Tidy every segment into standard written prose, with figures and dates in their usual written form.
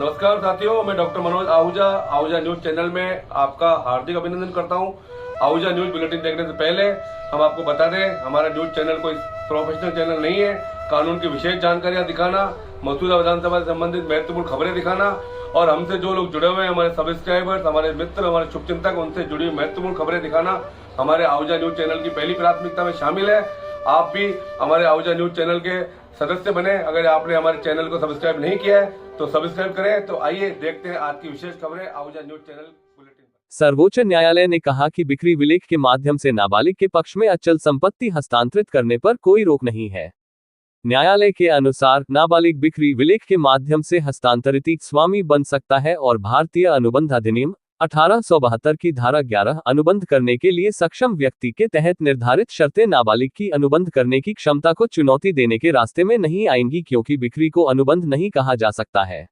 नमस्कार साथियों, मैं doctor Manoj Ahuja Ahuja news channel में आपका हार्दिक अभिनंदन करता हूं। आहूजा न्यूज बुलेटिन देखने से पहले हम आपको बता दें, हमारा न्यूज चैनल कोई प्रोफेशनल चैनल नहीं है। कानून की विशेष जानकारियां दिखाना, मौजूदा विधानसभा से संबंधित महत्वपूर्ण खबरें दिखाना और हमसे जो लोग जुड़े हुए हैं, हमारे सब्सक्राइबर्स, हमारे मित्र, हमारे शुभचिंतक, उनसे जुड़ी हुई महत्वपूर्ण खबरें दिखाना हमारे आहूजा न्यूज चैनल की पहली प्राथमिकता में शामिल है। आप भी हमारे आहूजा न्यूज चैनल के सदस्य बने। अगर आपने हमारे चैनल को सब्सक्राइब नहीं किया है तो सब्सक्राइब करें। तो आइए देखते हैं आज की विशेष खबरें आहूजा न्यूज चैनल बुलेटिन। सर्वोच्च न्यायालय ने कहा कि बिक्री विलेख के माध्यम से नाबालिग के पक्ष में अचल संपत्ति हस्तांतरित करने पर कोई रोक नहीं है। न्यायालय के अनुसार नाबालिग बिक्री विलेख के माध्यम से हस्तांतरित स्वामी बन सकता है और भारतीय अनुबंध अधिनियम 1872 की धारा 11 अनुबंध करने के लिए सक्षम व्यक्ति के तहत निर्धारित शर्तें नाबालिग की अनुबंध करने की क्षमता को चुनौती देने के रास्ते में नहीं आएंगी, क्योंकि बिक्री को अनुबंध नहीं कहा जा सकता है।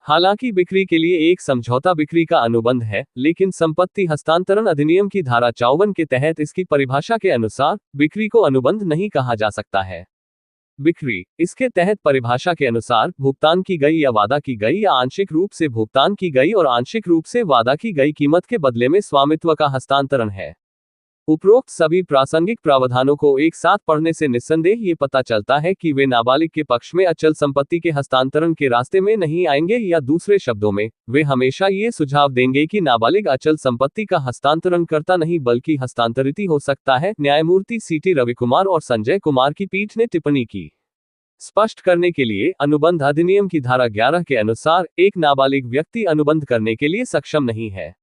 हालांकि बिक्री के लिए एक समझौता बिक्री का अनुबंध है, लेकिन संपत्ति हस्तांतरण अधिनियम की धारा 54 के तहत इसकी परिभाषा के अनुसार बिक्री को अनुबंध नहीं कहा जा सकता है। बिक्री इसके तहत परिभाषा के अनुसार भुगतान की गई या वादा की गई या आंशिक रूप से भुगतान की गई और आंशिक रूप से वादा की गई कीमत के बदले में स्वामित्व का हस्तांतरण है। उपरोक्त सभी प्रासंगिक प्रावधानों को एक साथ पढ़ने से निस्संदेह ये पता चलता है कि वे नाबालिग के पक्ष में अचल संपत्ति के हस्तांतरण के रास्ते में नहीं आएंगे, या दूसरे शब्दों में वे हमेशा ये सुझाव देंगे कि नाबालिग अचल संपत्ति का हस्तांतरण करता नहीं बल्कि हस्तांतरित हो सकता है। न्यायमूर्ति सीटी रविकुमार और संजय कुमार की पीठ ने टिप्पणी की। स्पष्ट करने के लिए, अनुबंध अधिनियम की धारा 11 के अनुसार एक नाबालिग व्यक्ति अनुबंध करने के लिए सक्षम नहीं है।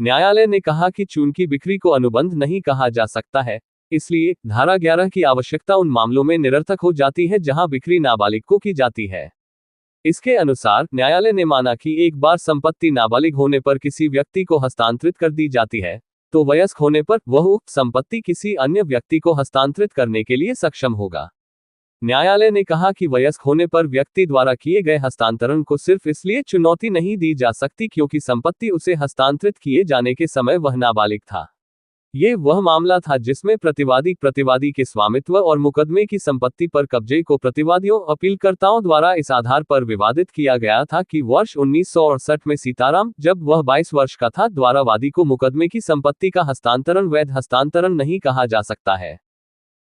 न्यायालय ने कहा कि चूंकि बिक्री को अनुबंध नहीं कहा जा सकता है, इसलिए धारा 11 की आवश्यकता उन मामलों में निरर्थक हो जाती है जहां बिक्री नाबालिग को की जाती है। इसके अनुसार न्यायालय ने माना कि एक बार संपत्ति नाबालिग होने पर किसी व्यक्ति को हस्तांतरित कर दी जाती है, तो वयस्क होने पर वह उक्त संपत्ति किसी अन्य व्यक्ति को हस्तांतरित करने के लिए सक्षम होगा। न्यायालय ने कहा कि वयस्क होने पर व्यक्ति द्वारा किए गए हस्तांतरण को सिर्फ इसलिए चुनौती नहीं दी जा सकती क्योंकि संपत्ति उसे हस्तांतरित किए जाने के समय वह नाबालिग था। ये वह मामला था जिसमें प्रतिवादी के स्वामित्व और मुकदमे की संपत्ति पर कब्जे को प्रतिवादियों अपीलकर्ताओं द्वारा इस आधार पर विवादित किया गया था कि वर्ष 1968 में सीताराम, जब वह 22 वर्ष का था, द्वारा वादी को मुकदमे की संपत्ति का हस्तांतरण वैध हस्तांतरण नहीं कहा जा सकता है।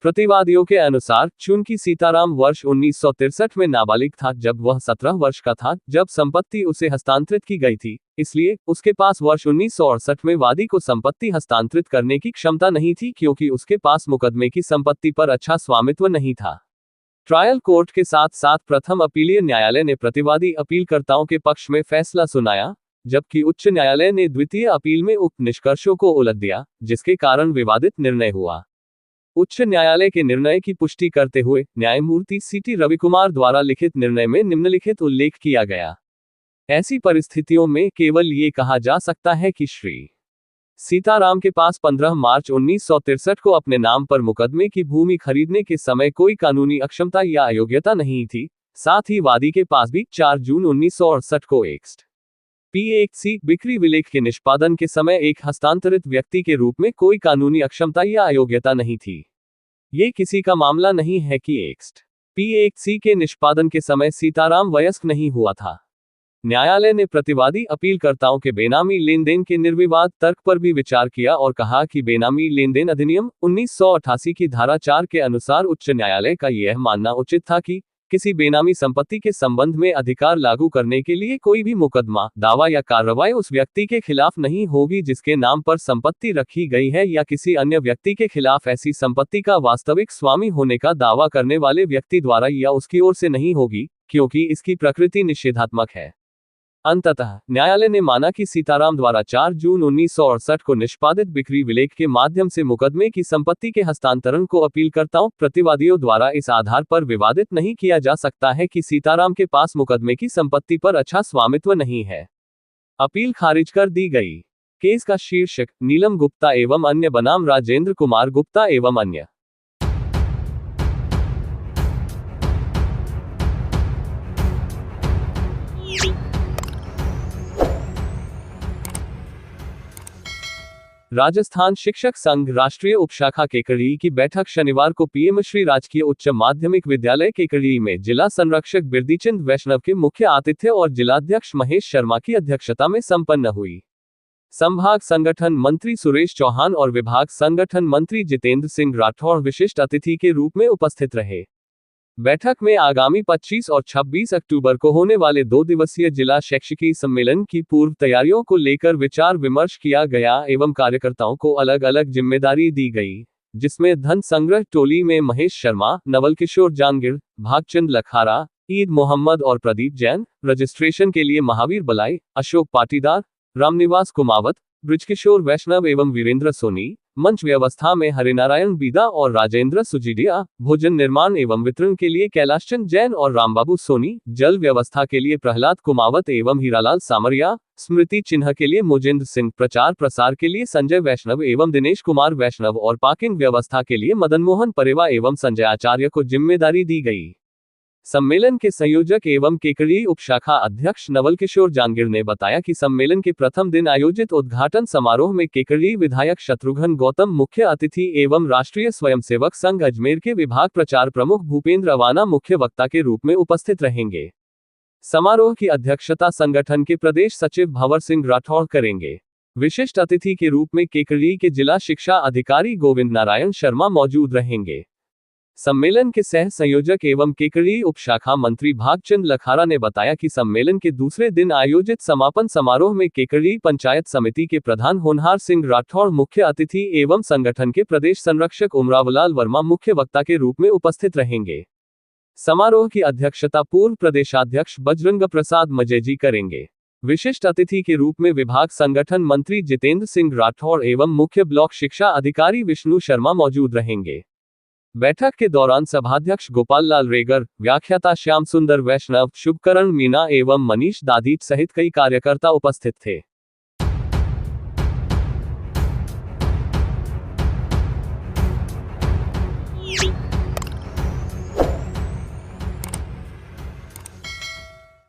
प्रतिवादियों के अनुसार, चूंकि सीताराम वर्ष 1963 में नाबालिग था जब वह 17 वर्ष का था जब संपत्ति उसे हस्तांतरित की गई थी, इसलिए उसके पास वर्ष 1968 में वादी को संपत्ति हस्तांतरित करने की क्षमता नहीं थी, क्योंकि उसके पास मुकदमे की संपत्ति पर अच्छा स्वामित्व नहीं था। ट्रायल कोर्ट के साथ साथ प्रथम अपीलीय न्यायालय ने प्रतिवादी अपीलकर्ताओं के पक्ष में फैसला सुनाया, जबकि उच्च न्यायालय ने द्वितीय अपील में उक्त निष्कर्षों को उलट दिया, जिसके कारण विवादित निर्णय हुआ। उच्च न्यायालय के निर्णय की पुष्टि करते हुए न्यायमूर्ति सीटी रविकुमार द्वारा लिखित निर्णय में निम्नलिखित उल्लेख किया गया। ऐसी परिस्थितियों में केवल ये कहा जा सकता है कि श्री सीताराम के पास 15 मार्च 1963 को अपने नाम पर मुकदमे की भूमि खरीदने के समय कोई कानूनी अक्षमता या अयोग्यता नहीं थी। साथ ही वादी के पास भी 4 जून 1968 को एक्स्ट P1C बिक्री विलेख के निष्पादन के समय एक हस्तांतरित व्यक्ति के रूप में कोई कानूनी अक्षमता या अयोग्यता नहीं थी। ये किसी का मामला नहीं है कि एक्स्ट P1C के निष्पादन के समय सीताराम वयस्क नहीं हुआ था। न्यायालय ने प्रतिवादी अपीलकर्ताओं के बेनामी लेनदेन के निर्विवाद तर्क पर भी विचार किया और कहा कि बेनामी लेनदेन अधिनियम 1988 की धारा 4 के अनुसार उच्च न्यायालय का यह मानना उचित था कि किसी बेनामी संपत्ति के संबंध में अधिकार लागू करने के लिए कोई भी मुकदमा, दावा या कार्रवाई उस व्यक्ति के खिलाफ नहीं होगी जिसके नाम पर संपत्ति रखी गई है, या किसी अन्य व्यक्ति के खिलाफ ऐसी संपत्ति का वास्तविक स्वामी होने का दावा करने वाले व्यक्ति द्वारा या उसकी ओर से नहीं होगी, क्योंकि इसकी प्रकृति निषेधात्मक है। अंततः न्यायालय ने माना कि सीताराम द्वारा 4 जून 1968 को निष्पादित बिक्री विलेख के माध्यम से मुकदमे की संपत्ति के हस्तांतरण को अपीलकर्ताओं प्रतिवादियों द्वारा इस आधार पर विवादित नहीं किया जा सकता है कि सीताराम के पास मुकदमे की संपत्ति पर अच्छा स्वामित्व नहीं है। अपील खारिज कर दी गई। केस का शीर्षक नीलम गुप्ता एवं अन्य बनाम राजेंद्र कुमार गुप्ता एवं अन्य। राजस्थान शिक्षक संघ राष्ट्रीय उपशाखा केकड़ी की बैठक शनिवार को पीएम श्री राजकीय उच्च माध्यमिक विद्यालय केकड़ी में जिला संरक्षक बिरदीचंद वैष्णव के मुख्य आतिथ्य और जिलाध्यक्ष महेश शर्मा की अध्यक्षता में संपन्न हुई। संभाग संगठन मंत्री सुरेश चौहान और विभाग संगठन मंत्री जितेंद्र सिंह राठौड़ विशिष्ट अतिथि के रूप में उपस्थित रहे। बैठक में आगामी 25 और 26 अक्टूबर को होने वाले 2 दिवसीय जिला शैक्षिकी सम्मेलन की पूर्व तैयारियों को लेकर विचार विमर्श किया गया एवं कार्यकर्ताओं को अलग अलग जिम्मेदारी दी गई, जिसमें धन संग्रह टोली में महेश शर्मा, नवल किशोर जांगिड़, भागचंद लखारा, ईद मोहम्मद और प्रदीप जैन, रजिस्ट्रेशन के लिए महावीर बलाई, अशोक पाटीदार, रामनिवास कुमावत, ब्रिजकिशोर वैष्णव एवं वीरेंद्र सोनी, मंच व्यवस्था में हरिनारायण बीदा और राजेंद्र सुजीडिया, भोजन निर्माण एवं वितरण के लिए कैलाशचंद जैन और रामबाबू सोनी, जल व्यवस्था के लिए प्रहलाद कुमावत एवं हीरालाल सामरिया, स्मृति चिन्ह के लिए मोजेंद्र सिंह, प्रचार प्रसार के लिए संजय वैष्णव एवं दिनेश कुमार वैष्णव और पार्किंग व्यवस्था के लिए मदन मोहन परेवा एवं संजय आचार्य को जिम्मेदारी दी गई। सम्मेलन के संयोजक एवं केकड़ी उपशाखा अध्यक्ष नवल किशोर जांगिड़ ने बताया कि सम्मेलन के प्रथम दिन आयोजित उद्घाटन समारोह में केकड़ी विधायक शत्रुघ्न गौतम मुख्य अतिथि एवं राष्ट्रीय स्वयंसेवक संघ अजमेर के विभाग प्रचार प्रमुख भूपेंद्र अवाना मुख्य वक्ता के रूप में उपस्थित रहेंगे। समारोह की अध्यक्षता संगठन के प्रदेश सचिव भंवर सिंह राठौड़ करेंगे। विशिष्ट अतिथि के रूप में केकड़ी के जिला शिक्षा अधिकारी गोविंद नारायण शर्मा मौजूद रहेंगे। सम्मेलन के सह संयोजक एवं केकड़ी उपशाखा मंत्री भागचंद लखारा ने बताया कि सम्मेलन के दूसरे दिन आयोजित समापन समारोह में केकड़ी पंचायत समिति के प्रधान होनहार सिंह राठौड़ मुख्य अतिथि एवं संगठन के प्रदेश संरक्षक उमरावलाल वर्मा मुख्य वक्ता के रूप में उपस्थित रहेंगे। समारोह की अध्यक्षता पूर्व प्रदेशाध्यक्ष बजरंग प्रसाद मजेजी करेंगे। विशिष्ट अतिथि के रूप में विभाग संगठन मंत्री जितेंद्र सिंह राठौड़ एवं मुख्य ब्लॉक शिक्षा अधिकारी विष्णु शर्मा मौजूद रहेंगे। बैठक के दौरान सभाध्यक्ष गोपाल लाल रेगर, व्याख्याता श्याम सुंदर वैष्णव, शुभकरण मीना एवं मनीष दादीच सहित कई कार्यकर्ता उपस्थित थे।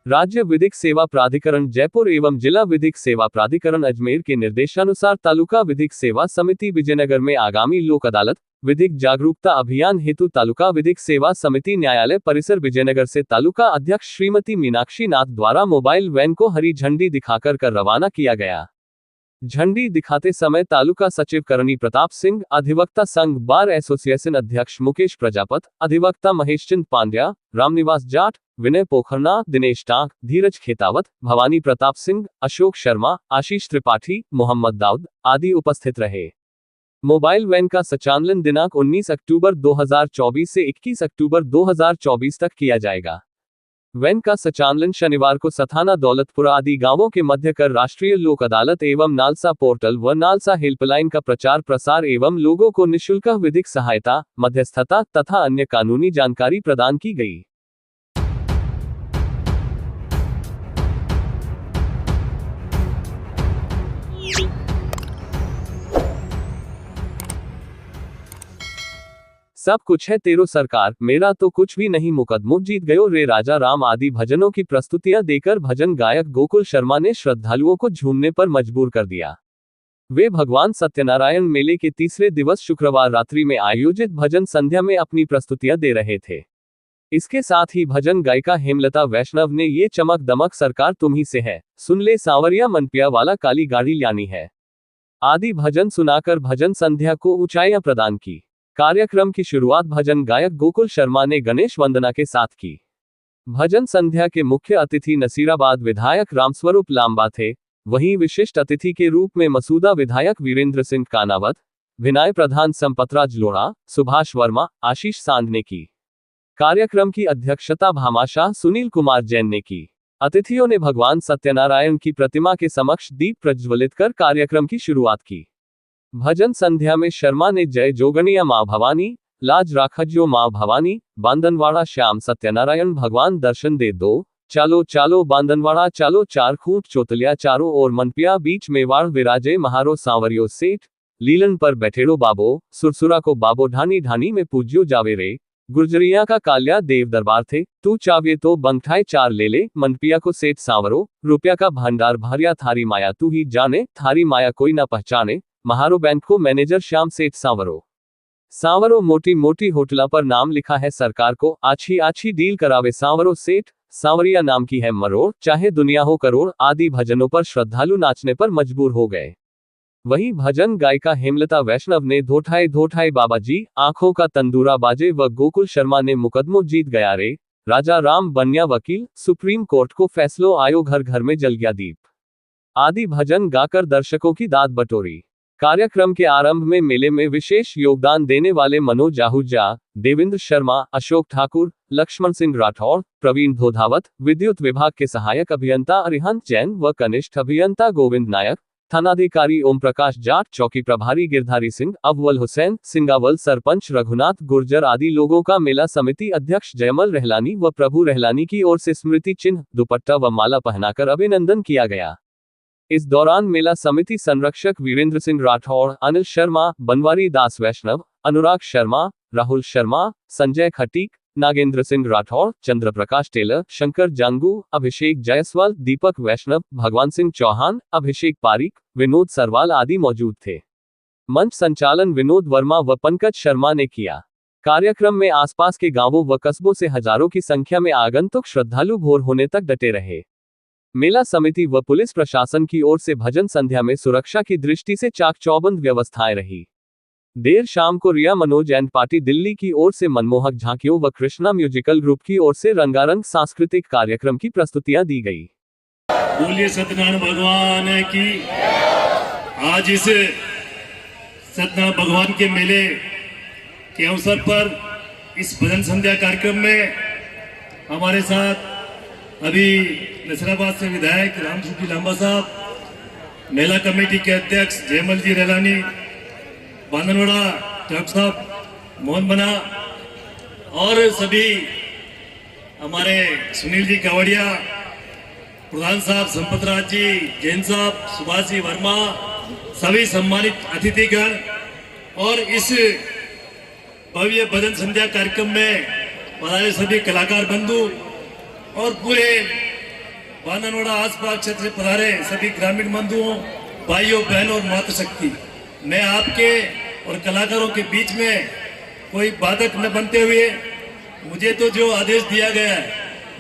राज्य विधिक सेवा प्राधिकरण जयपुर एवं जिला विधिक सेवा प्राधिकरण अजमेर के निर्देशानुसार तालुका विधिक सेवा समिति विजयनगर में आगामी लोक अदालत, विधिक जागरूकता अभियान हेतु तालुका विधिक सेवा समिति न्यायालय परिसर विजयनगर से तालुका अध्यक्ष श्रीमती मीनाक्षी नाथ द्वारा मोबाइल वैन को हरी झंडी दिखाकर रवाना किया गया। झंडी दिखाते समय तालुका सचिव करणी प्रताप सिंह, अधिवक्ता संघ बार एसोसिएशन अध्यक्ष मुकेश प्रजापत, अधिवक्ता महेशचंद पांड्या, रामनिवास जाट, विनय पोखरना, दिनेश टांक, धीरज खेतावत, भवानी प्रताप सिंह, अशोक शर्मा, आशीष त्रिपाठी, मोहम्मद दाऊद आदि उपस्थित रहे। मोबाइल वैन का संचालन दिनांक 19 अक्टूबर 2024 से 21 अक्टूबर 2024 तक किया जाएगा। वैन का संचालन शनिवार को सथाना, दौलतपुरा आदि गांवों के मध्य कर राष्ट्रीय लोक अदालत एवं नालसा पोर्टल व नालसा हेल्पलाइन का प्रचार प्रसार एवं लोगों को निःशुल्क विधिक सहायता, मध्यस्थता तथा अन्य कानूनी जानकारी प्रदान की गई। सब कुछ है तेरो सरकार, मेरा तो कुछ भी नहीं, मुकदमों जीत गयो रे राजा राम आदि भजनों की प्रस्तुतियां देकर भजन गायक गोकुल शर्मा ने श्रद्धालुओं को झूमने पर मजबूर कर दिया। वे भगवान सत्यनारायण मेले के तीसरे दिवस शुक्रवार रात्रि में आयोजित भजन संध्या में अपनी प्रस्तुतियां दे रहे थे। इसके साथ ही भजन गायिका हेमलता वैष्णव ने ये चमक दमक सरकार तुम्ही से है, सुन ले सांवरिया मनपिया वाला काली गाड़ी लानी है आदि भजन सुनाकर भजन संध्या को ऊंचाइयां प्रदान की। कार्यक्रम की शुरुआत भजन गायक गोकुल शर्मा ने गणेश वंदना के साथ की। भजन संध्या के मुख्य अतिथि नसीराबाद विधायक रामस्वरूप लांबा थे। वहीं विशिष्ट अतिथि के रूप में मसूदा विधायक वीरेंद्र सिंह कानावत, विनाय प्रधान संपतराज लोढ़ा, सुभाष वर्मा, आशीष सांध ने की। कार्यक्रम की अध्यक्षता भामाशाह सुनील कुमार जैन ने की। अतिथियों ने भगवान सत्यनारायण की प्रतिमा के समक्ष दीप प्रज्वलित कर कार्यक्रम की शुरुआत की। भजन संध्या में शर्मा ने जय जोगणिया मां भवानी, लाज राखज्यो मां भवानी, बांदनवाड़ा श्याम सत्यनारायण भगवान दर्शन दे दो, चालो चालो बांदनवाड़ा चालो, चार खूंट चोतलिया चारों ओर मनपिया बीच मेवाड़ विराजे महारो सांवरियो सेठ, लीलन पर बैठेड़ो बाबो, सुरसुरा को बाबो ढानी ढानी में पूज्यो जावे रे, गुर्जरिया का काल्या देव दरबार थे, तू चावे तो बंगठाए चार ले ले, मनपिया को सेठ सांवरो, रुपया का भंडार भरिया थारी माया तू ही जाने, थारी माया कोई ना पहचाने, महारो बैंक को मैनेजर श्याम सेठ सांवरो। सांवरो मोटी मोटी होटला पर नाम लिखा है सरकार को, आछी आछी डील करावे सांवरो सेठ, सांवरिया नाम की है मरोड़, चाहे दुनिया हो करोड़ आदि भजनों पर श्रद्धालु नाचने पर मजबूर हो गए। वहीं भजन गायिका हेमलता वैष्णव ने धोठाए धोठाए बाबा जी, आंखों का तंदूरा बाजे व गोकुल शर्मा ने मुकदमों जीत गया रे, राजा राम बन्या वकील, सुप्रीम कोर्ट को फैसलों आयो, घर घर में जल गया दीप आदि भजन गाकर दर्शकों की दाद बटोरी। कार्यक्रम के आरंभ में मेले में विशेष योगदान देने वाले मनोज आहूजा, देवेंद्र शर्मा, अशोक ठाकुर, लक्ष्मण सिंह राठौर, प्रवीण धोधावत, विद्युत विभाग के सहायक अभियंता अरिहंत जैन व कनिष्ठ अभियंता गोविंद नायक, थानाधिकारी ओम प्रकाश जाट, चौकी प्रभारी गिरधारी सिंह, अव्वल हुसैन, सिंगावल सरपंच रघुनाथ गुर्जर आदि लोगों का मेला समिति अध्यक्ष जयमल रहलानी व प्रभु रहलानी की ओर से स्मृति चिन्ह, दुपट्टा व माला पहनाकर अभिनंदन किया गया। इस दौरान मेला समिति संरक्षक वीरेंद्र सिंह राठौड़, अनिल शर्मा, बनवारी दास वैष्णव, अनुराग शर्मा, राहुल शर्मा, संजय खटीक, नागेंद्र सिंह राठौड़, चंद्र प्रकाश टेलर, शंकर जांगू, अभिषेक जायसवाल, दीपक वैष्णव, भगवान सिंह चौहान, अभिषेक पारिक, विनोद सरवाल आदि मौजूद थे। मंच संचालन विनोद वर्मा व पंकज शर्मा ने किया। कार्यक्रम में आसपास के गांवों व कस्बों से हजारों की संख्या में आगंतुक श्रद्धालु भोर होने तक डटे रहे। मेला समिति व पुलिस प्रशासन की ओर से भजन संध्या में सुरक्षा की दृष्टि से चाक चौबंद व्यवस्थाएं रही। देर शाम को रिया मनोज एंड पार्टी दिल्ली की ओर से मनमोहक झांकियों व कृष्णा म्यूजिकल ग्रुप की ओर से रंगारंग सांस्कृतिक कार्यक्रम की प्रस्तुतियां दी गई। बोलिए सत्यनारायण भगवान की। आज इस सत्यनारायण भगवान के मेले के अवसर पर इस भजन संध्या कार्यक्रम में हमारे साथ अभी नसराबाद से विधायक रामसूजी लांबा साहब, मेला कमेटी के अध्यक्ष जयमल जी रहलानी, बांधनवाड़ा डॉक्टर साहब मोहन बना और सभी हमारे सुनील जी कावड़िया, प्रधान साहब संपत राज जी, जैन साहब, सुभाष जी वर्मा, सभी सम्मानित अतिथिगण और इस भव्य भजन संध्या कार्यक्रम में पधारे सभी कलाकार बंधु और पूरे बांधनवाड़ा आसपास क्षेत्र से पधारे सभी ग्रामीण बंधुओं, भाइयों, बहनों और मातृशक्ति, मैं आपके और कलाकारों के बीच में कोई बाधक न बनते हुए मुझे तो जो आदेश दिया गया है,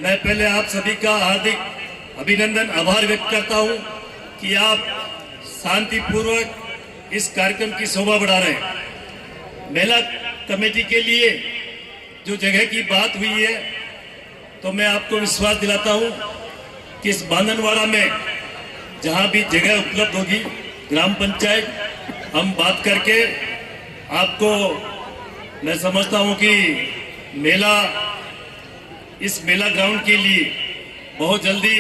मैं पहले आप सभी का हार्दिक अभिनंदन, आभार व्यक्त करता हूं कि आप शांतिपूर्वक इस कार्यक्रम की शोभा बढ़ा रहे हैं। मेला कमेटी के लिए जो जगह की बात हुई है, तो मैं आपको विश्वास दिलाता हूं कि इस बांधनवाड़ा में जहां भी जगह उपलब्ध होगी, ग्राम पंचायत हम बात करके आपको, मैं समझता हूं कि इस मेला ग्राउंड के लिए बहुत जल्दी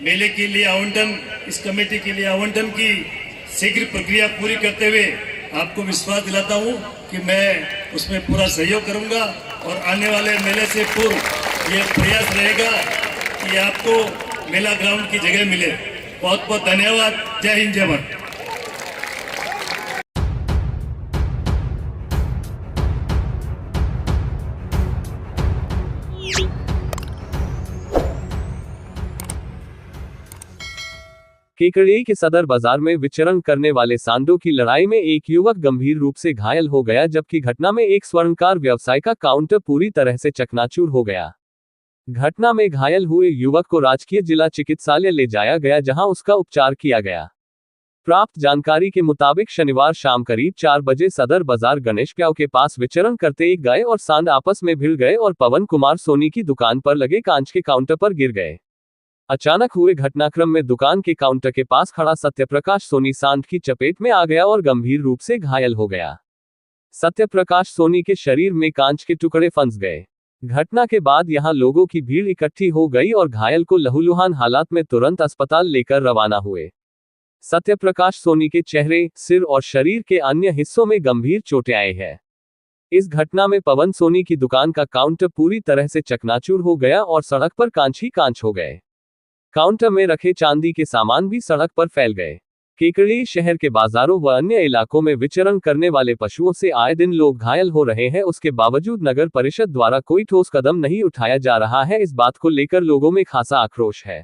मेले के लिए आवंटन, इस कमेटी के लिए आवंटन की शीघ्र प्रक्रिया पूरी करते हुए आपको विश्वास दिलाता हूं कि मैं उसमें पूरा सहयोग करूंगा और आने वाले मेले से पूर्व ये प्रयास रहेगा कि आपको मेला ग्राउंड की जगह मिले। बहुत बहुत धन्यवाद। जय हिंद, जय भारत। केकड़िया के सदर बाजार में विचरण करने वाले सांडों की लड़ाई में एक युवक गंभीर रूप से घायल हो गया, जबकि घटना में एक स्वर्णकार व्यवसाय का काउंटर पूरी तरह से चकनाचूर हो गया। घटना में घायल हुए युवक को राजकीय जिला चिकित्सालय ले जाया गया, जहां उसका उपचार किया गया। प्राप्त जानकारी के मुताबिक शनिवार शाम करीब 4 बजे सदर बाजार गणेश प्याव के पास विचरण करते एक गाय और सांड आपस में भिड़ गए और पवन कुमार सोनी की दुकान पर लगे कांच के काउंटर पर गिर गए। अचानक हुए घटनाक्रम में दुकान के काउंटर के पास खड़ा सत्यप्रकाश सोनी सांड की चपेट में आ गया और गंभीर रूप से घायल हो गया। सत्यप्रकाश सोनी के शरीर में कांच के टुकड़े फंस गए। घटना के बाद यहां लोगों की भीड़ इकट्ठी हो गई और घायल को लहूलुहान हालात में तुरंत अस्पताल लेकर रवाना हुए। सत्यप्रकाश सोनी के चेहरे, सिर और शरीर के अन्य हिस्सों में गंभीर चोटें आई हैं। इस घटना में पवन सोनी की दुकान का काउंटर पूरी तरह से चकनाचूर हो गया और सड़क पर कांच ही कांच हो गए। काउंटर में रखे चांदी के सामान भी सड़क पर फैल गए। केकड़ी शहर के बाजारों व अन्य इलाकों में विचरण करने वाले पशुओं से आए दिन लोग घायल हो रहे हैं। उसके बावजूद नगर परिषद द्वारा कोई ठोस कदम नहीं उठाया जा रहा है। इस बात को लेकर लोगों में खासा आक्रोश है।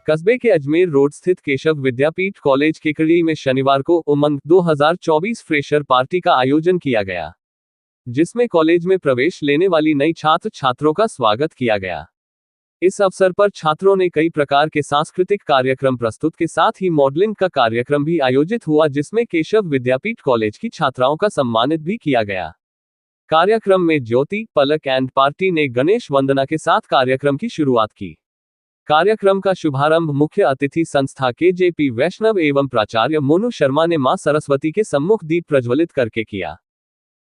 कस्बे के अजमेर रोड स्थित केशव विद्यापीठ कॉलेज केकड़ी में शनिवार को उमंग 2024 फ्रेशर पार्टी का आयोजन किया गया, जिसमें कॉलेज में प्रवेश लेने वाली नई छात्र छात्रों का स्वागत किया गया। इस अवसर पर छात्रों ने कई प्रकार के सांस्कृतिक कार्यक्रम प्रस्तुत के साथ ही मॉडलिंग का कार्यक्रम भी आयोजित हुआ, जिसमें केशव विद्यापीठ कॉलेज की छात्राओं का सम्मानित भी किया गया। कार्यक्रम में ज्योति, पलक एंड पार्टी ने गणेश वंदना के साथ कार्यक्रम की शुरुआत की। कार्यक्रम का शुभारंभ मुख्य अतिथि संस्था के जेपी वैष्णव एवं प्राचार्य मोनू शर्मा ने मां सरस्वती के सम्मुख दीप प्रज्वलित करके किया।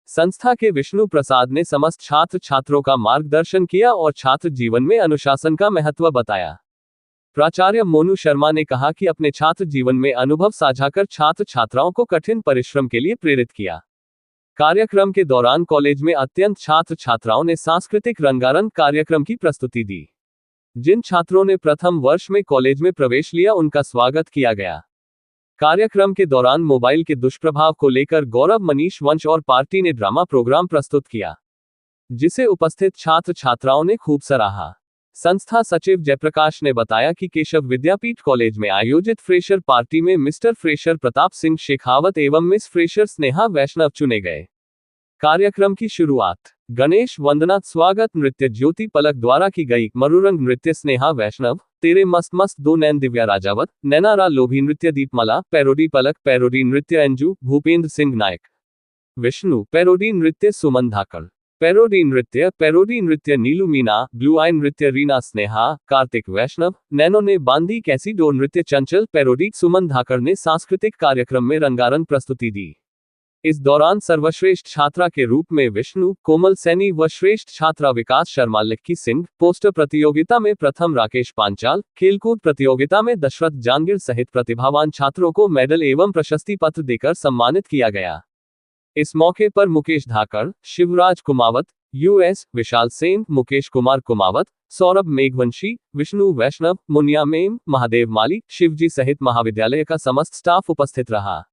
संस्था के विष्णु प्रसाद ने समस्त छात्र छात्रों का मार्गदर्शन किया और छात्र जीवन में अनुशासन का महत्व बताया। प्राचार्य मोनू शर्मा ने कहा कि अपने छात्र जीवन में अनुभव साझा कर छात्र छात्राओं को कठिन परिश्रम के लिए प्रेरित किया। कार्यक्रम के दौरान कॉलेज में अत्यंत छात्र छात्राओं ने सांस्कृतिक रंगारंग कार्यक्रम की प्रस्तुति दी। जिन छात्रों ने प्रथम वर्ष में कॉलेज में प्रवेश लिया, उनका स्वागत किया गया। कार्यक्रम के दौरान मोबाइल के दुष्प्रभाव को लेकर गौरव, मनीष वंश और पार्टी ने ड्रामा प्रोग्राम प्रस्तुत किया, जिसे उपस्थित छात्र छात्राओं ने खूब सराहा। संस्था सचिव जयप्रकाश ने बताया कि केशव विद्यापीठ कॉलेज में आयोजित फ्रेशर पार्टी में मिस्टर फ्रेशर प्रताप सिंह शेखावत एवं मिस फ्रेशर स्नेहा वैष्णव चुने गए। कार्यक्रम की शुरुआत गणेश वंदना, स्वागत नृत्य ज्योति पलक द्वारा की गई, मरुरंग नृत्य स्नेहा वैष्णव, तेरे मस्त मस्त दो नैन दिव्या राजावत, नैनारा लोभी नृत्य दीपमाला, पैरोडी पलक, पैरोडी नृत्य अंजू भूपेंद्र सिंह नायक, विष्णु, पैरोडी नृत्य सुमन धाकड़, पैरोडी नृत्य नीलू मीना, ब्लू आई नृत्य रीना स्नेहा, कार्तिक वैष्णव, नैनो ने बांधी कैसी डोर नृत्य चंचल, पैरोडी सुमन धाकड़ ने सांस्कृतिक कार्यक्रम में रंगारंग प्रस्तुति दी। इस दौरान सर्वश्रेष्ठ छात्रा के रूप में विष्णु, कोमल सैनी व श्रेष्ठ छात्रा विकास शर्मा, लिक्की सिंह, पोस्टर प्रतियोगिता में प्रथम राकेश पांचाल, खेलकूद प्रतियोगिता में दशरथ जांगिर सहित प्रतिभावान छात्रों को मेडल एवं प्रशस्ति पत्र देकर सम्मानित किया गया। इस मौके पर मुकेश धाकड़, शिवराज कुमावत, यूएस, विशाल सेन, मुकेश कुमार कुमावत, सौरभ मेघवंशी, विष्णु वैष्णव, मुनिया मेम, महादेव माली, शिवजी सहित महाविद्यालय का समस्त स्टाफ उपस्थित रहा।